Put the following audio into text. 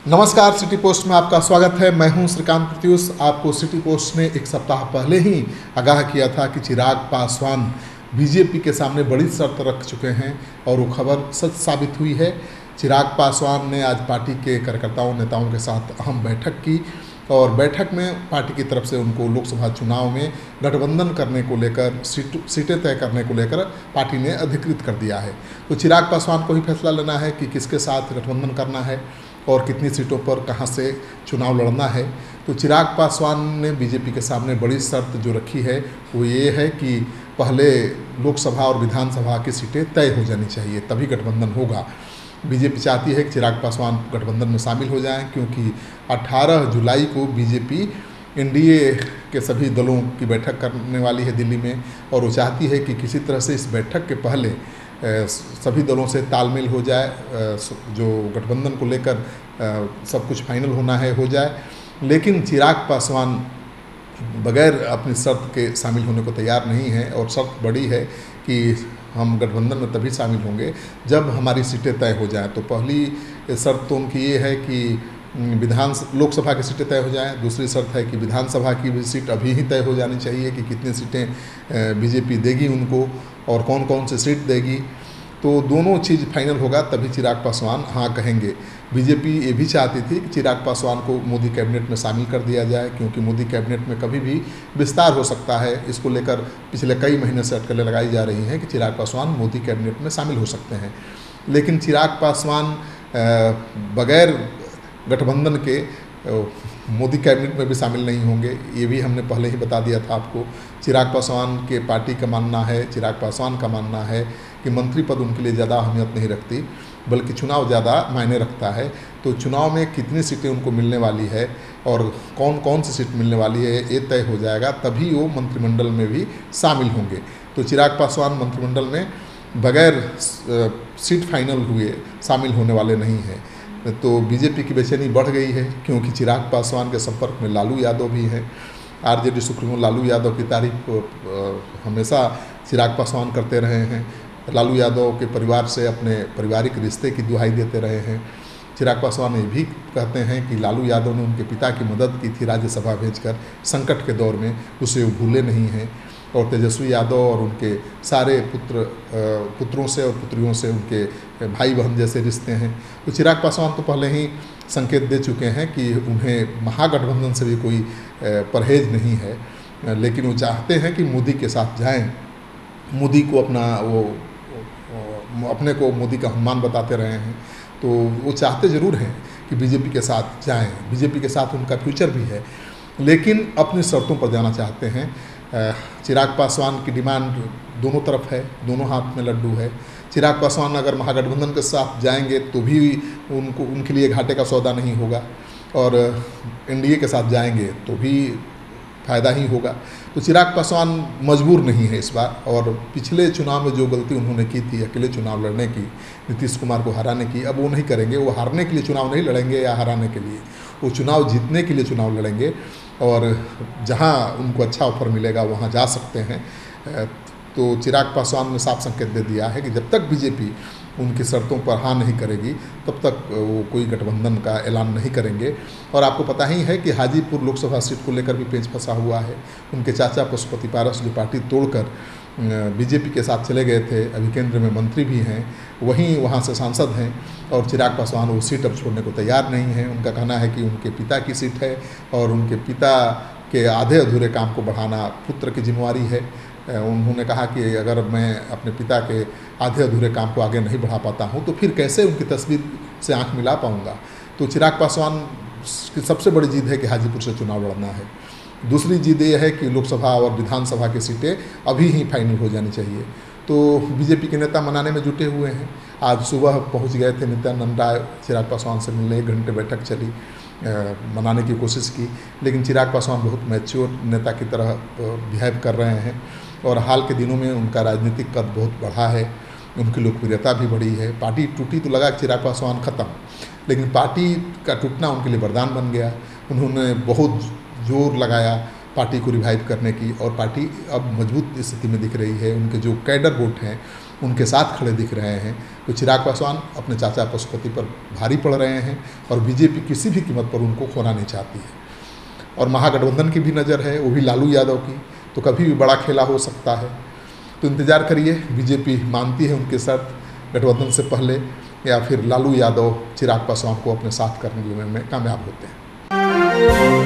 नमस्कार, city post में आपका स्वागत है। मैं हूं श्रीकांत प्रत्युष। आपको सिटी पोस्ट ने एक सप्ताह पहले ही आगाह किया था कि चिराग पासवान बीजेपी के सामने बड़ी शर्त रख चुके हैं और वो खबर सच साबित हुई है। चिराग पासवान ने आज पार्टी के कार्यकर्ताओं नेताओं के साथ अहम बैठक की और बैठक में पार्टी की तरफ से उनको लोकसभा चुनाव में गठबंधन करने को लेकर सीटें तय करने को लेकर पार्टी ने अधिकृत कर दिया है। तो चिराग पासवान को ही फैसला लेना है कि किसके साथ गठबंधन करना है और कितनी सीटों पर कहां से चुनाव लड़ना है। तो चिराग पासवान ने बीजेपी के सामने बड़ी शर्त जो रखी है वो ये है कि पहले लोकसभा और विधानसभा की सीटें तय हो जानी चाहिए, तभी गठबंधन होगा। बीजेपी चाहती है कि चिराग पासवान गठबंधन में शामिल हो जाएं, क्योंकि 18 जुलाई को बीजेपी एनडीए के सभी दलों की बैठक करने वाली है दिल्ली में, और वो चाहती है कि किसी तरह से इस बैठक के पहले सभी दलों से तालमेल हो जाए, जो गठबंधन को लेकर सब कुछ फाइनल होना है हो जाए। लेकिन चिराग पासवान बगैर अपनी शर्त के शामिल होने को तैयार नहीं है, और शर्त बड़ी है कि हम गठबंधन में तभी शामिल होंगे जब हमारी सीटें तय हो जाएं। तो पहली शर्त तो उनकी ये है कि लोकसभा की सीटें तय हो जाएं। दूसरी शर्त है कि विधानसभा की भी सीट अभी ही तय हो जानी चाहिए कि कितनी सीटें बीजेपी देगी उनको और कौन कौन सी सीट देगी। तो दोनों चीज़ फाइनल होगा तभी चिराग पासवान हाँ कहेंगे। बीजेपी ये भी चाहती थी कि चिराग पासवान को मोदी कैबिनेट में शामिल कर दिया जाए, क्योंकि मोदी कैबिनेट में कभी भी विस्तार हो सकता है। इसको लेकर पिछले कई महीने से अटकलें लगाई जा रही हैं कि चिराग पासवान मोदी कैबिनेट में शामिल हो सकते हैं। लेकिन चिराग पासवान बगैर गठबंधन के मोदी कैबिनेट में भी शामिल नहीं होंगे, ये भी हमने पहले ही बता दिया था आपको। चिराग पासवान के पार्टी का मानना है, चिराग पासवान का मानना है कि मंत्री पद उनके लिए ज़्यादा अहमियत नहीं रखती, बल्कि चुनाव ज़्यादा मायने रखता है। तो चुनाव में कितनी सीटें उनको मिलने वाली है और कौन कौन सी सीट मिलने वाली है ये तय हो जाएगा, तभी वो मंत्रिमंडल में भी शामिल होंगे। तो चिराग पासवान मंत्रिमंडल में बगैर सीट फाइनल हुए शामिल होने वाले नहीं हैं। तो बीजेपी की बेचैनी बढ़ गई है, क्योंकि चिराग पासवान के संपर्क में लालू यादव भी हैं। आरजेडी सुप्रीमो लालू यादव की तारीफ हमेशा चिराग पासवान करते रहे हैं। लालू यादव के परिवार से अपने पारिवारिक रिश्ते की दुहाई देते रहे हैं। चिराग पासवान ये भी कहते हैं कि लालू यादव ने उनके पिता की मदद की थी राज्यसभा भेजकर संकट के दौर में, उसे वो भूले नहीं हैं। और तेजस्वी यादव और उनके सारे पुत्रों से और पुत्रियों से उनके भाई बहन जैसे रिश्ते हैं। तो चिराग पासवान तो पहले ही संकेत दे चुके हैं कि उन्हें महागठबंधन से भी कोई परहेज नहीं है, लेकिन वो चाहते हैं कि मोदी के साथ जाएं। मोदी को अपने को मोदी का हनुमान बताते रहे हैं, तो वो चाहते ज़रूर हैं कि बीजेपी के साथ जाएं। बीजेपी के साथ उनका फ्यूचर भी है, लेकिन अपनी शर्तों पर जाना चाहते हैं। चिराग पासवान की डिमांड दोनों तरफ है, दोनों हाथ में लड्डू है। चिराग पासवान अगर महागठबंधन के साथ जाएंगे तो भी उनके लिए घाटे का सौदा नहीं होगा, और एनडीए के साथ जाएंगे तो भी फ़ायदा ही होगा। तो चिराग पासवान मजबूर नहीं है इस बार, और पिछले चुनाव में जो गलती उन्होंने की थी अकेले चुनाव लड़ने की, नीतीश कुमार को हराने की, अब वो नहीं करेंगे। वो हारने के लिए चुनाव नहीं लड़ेंगे या हराने के लिए, वो चुनाव जीतने के लिए चुनाव लड़ेंगे, और जहां उनको अच्छा ऑफर मिलेगा वहां जा सकते हैं। तो चिराग पासवान ने साफ संकेत दे दिया है कि जब तक बीजेपी उनकी शर्तों पर हाँ नहीं करेगी तब तक वो कोई गठबंधन का ऐलान नहीं करेंगे। और आपको पता ही है कि हाजीपुर लोकसभा सीट को लेकर भी पेच फंसा हुआ है। उनके चाचा पशुपति पारस जो पार्टी तोड़कर बीजेपी के साथ चले गए थे, अभी केंद्र में मंत्री भी हैं, वहीं वहाँ से सांसद हैं, और चिराग पासवान वो सीट अब छोड़ने को तैयार नहीं है। उनका कहना है कि उनके पिता की सीट है और उनके पिता के आधे अधूरे काम को बढ़ाना पुत्र की जिम्मेवारी है। उन्होंने कहा कि अगर मैं अपने पिता के आधे अधूरे काम को आगे नहीं बढ़ा पाता हूँ तो फिर कैसे उनकी तस्वीर से आंख मिला पाऊँगा। तो चिराग पासवान की सबसे बड़ी जिद है कि हाजीपुर से चुनाव लड़ना है। दूसरी जिद ये है कि लोकसभा और विधानसभा की सीटें अभी ही फाइनल हो जानी चाहिए। तो बीजेपी के नेता मनाने में जुटे हुए हैं। आज सुबह पहुंच गए थे नित्यानंद राय चिराग पासवान से मिलने, 1 घंटे बैठक चली, मनाने की कोशिश की, लेकिन चिराग पासवान बहुत मैच्योर नेता की तरह बिहेव कर रहे हैं, और हाल के दिनों में उनका राजनीतिक कद बहुत बढ़ा है, उनकी लोकप्रियता भी बढ़ी है। पार्टी टूटी तो लगा चिराग पासवान खत्म, लेकिन पार्टी का टूटना उनके लिए वरदान बन गया। उन्होंने बहुत जोर लगाया पार्टी को रिवाइव करने की, और पार्टी अब मजबूत स्थिति में दिख रही है। उनके जो कैडर वोट हैं उनके साथ खड़े दिख रहे हैं। तो चिराग पासवान अपने चाचा पशुपति पर भारी पड़ रहे हैं और बीजेपी किसी भी कीमत पर उनको खोना नहीं चाहती है। और महागठबंधन की भी नज़र है, वो भी लालू यादव की, तो कभी भी बड़ा खेला हो सकता है। तो इंतज़ार करिए, बीजेपी मानती है उनके शर्त गठबंधन से पहले या फिर लालू यादव चिराग पासवान को अपने साथ करने में कामयाब होते हैं।